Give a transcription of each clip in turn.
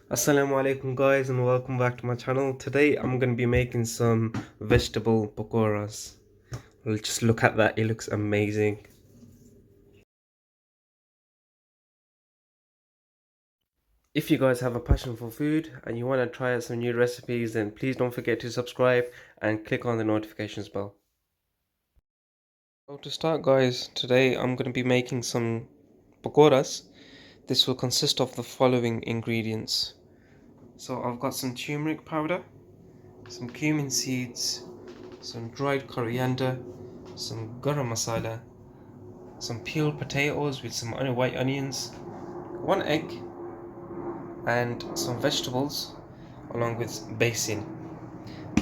Assalamu alaikum guys and welcome back to my channel. Today I'm going to be making some vegetable pakoras. Just look at that, it looks amazing. If you guys have a passion for food and you want to try out some new recipes, then please don't forget to subscribe and click on the notifications bell. So to start guys, today I'm going to be making some pakoras. This will consist of the following ingredients. So I've got some turmeric powder, some cumin seeds, some dried coriander, some garam masala, some peeled potatoes with some white onions, one egg, and some vegetables along with Beysen.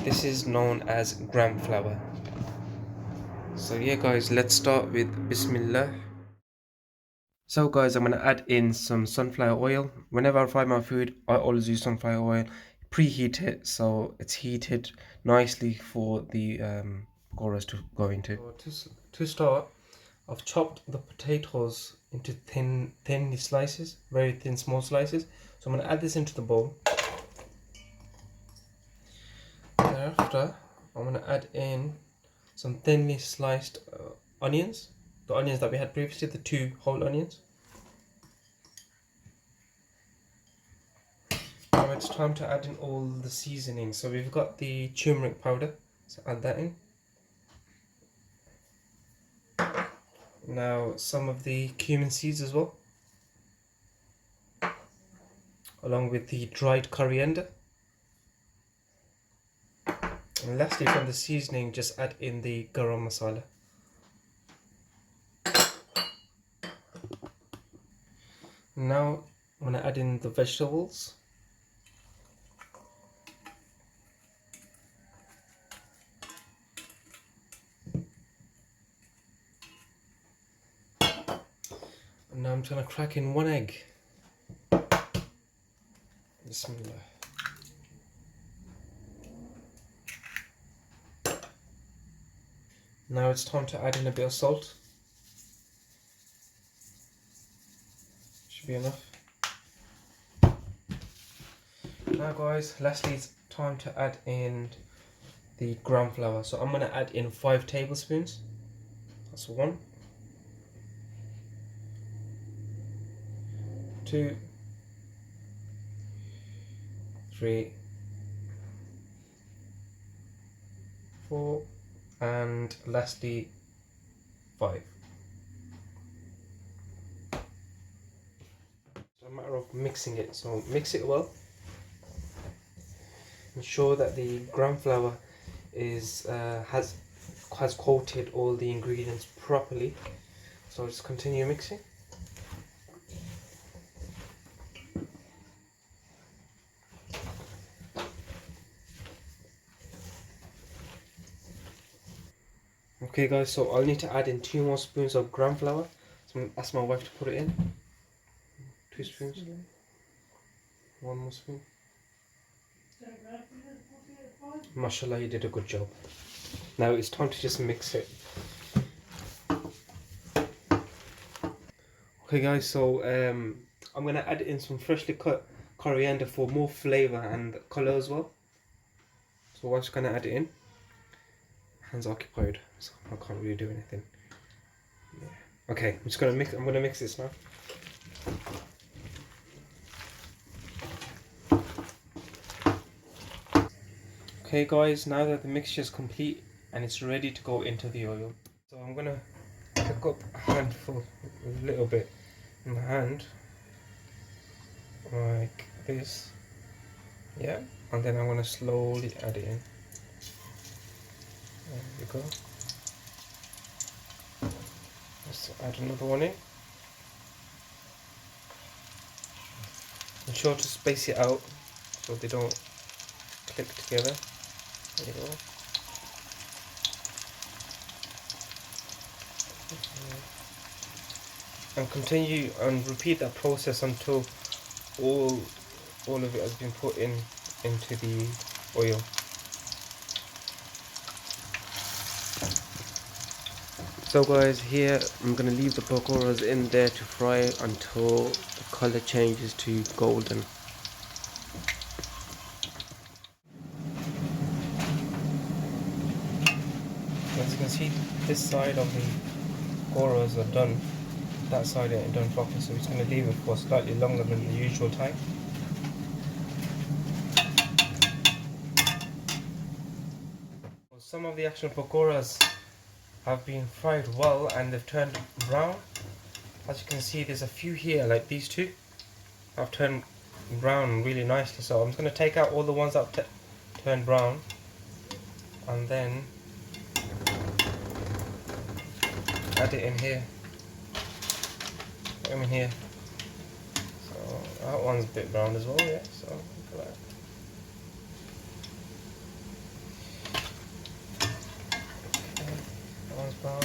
This is known as gram flour. So yeah guys, let's start with Bismillah. So guys, I'm going to add in some sunflower oil. Whenever I fry my food, I always use sunflower oil. Preheat it so it's heated nicely for the pakoras to go into. So to start, I've chopped the potatoes into thin slices, very thin small slices. So I'm going to add this into the bowl. Thereafter, I'm going to add in some thinly sliced onions. The onions that we had previously, the 2 whole onions. Now it's time to add in all the seasonings. So we've got the turmeric powder, so add that in. Now some of the cumin seeds as well, along with the dried coriander. And lastly, from the seasoning, just add in the garam masala. Now I'm going to add in the vegetables. And now I'm just going to crack in 1 egg. Bismillah. Now it's time to add in a bit of salt. Should be enough. Now guys, lastly it's time to add in the gram flour. So I'm going to add in 5 tablespoons. That's 1, 2, 3, 4, and lastly 5. It's a matter of mixing it, so mix it well. Ensure that the gram flour is has coated all the ingredients properly. So just continue mixing. Okay guys, so I'll need to add in 2 more spoons of gram flour. So I'm going to ask my wife to put it in. 2 spoons. 1 more spoon. Mashallah, you did a good job. Now it's time to just mix it. Okay guys, so I'm going to add in some freshly cut coriander for more flavour and colour as well. So wife's going to add it in. Hands occupied, so I can't really do anything. Yeah. Okay, I'm just gonna mix this now. Okay guys, now that the mixture is complete and it's ready to go into the oil, so I'm gonna pick up a handful, a little bit in my hand, like this. Yeah, and then I'm gonna slowly add it in. There we go. Let's add another one in. Ensure to space it out so they don't click together. There you go. And continue and repeat that process until all of it has been put into the oil. So guys, here I'm going to leave the pakoras in there to fry until the color changes to golden. can see this side of the pakoras are done. That side ain't done properly, so we're just going to leave it for slightly longer than the usual time. Some of the actual pakoras have been fried well and they've turned brown. As you can see, there's a few here, like these two, have turned brown really nicely. So I'm just going to take out all the ones that have turned brown, and then add it in here. Put them in here. So that one's a bit brown as well, yeah. So look at that. Okay, that one's brown.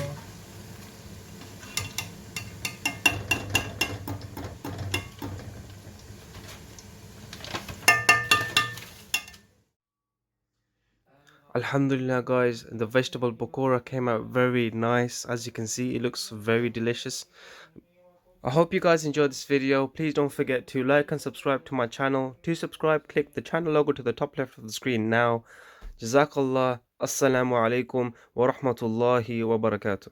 Alhamdulillah guys, the vegetable pakora came out very nice. As you can see, it looks very delicious. I hope you guys enjoyed this video. Please don't forget to like and subscribe to my channel. To subscribe, click the channel logo to the top left of the screen now. Jazakallah. Assalamu alaikum wa rahmatullahi wa barakatuh.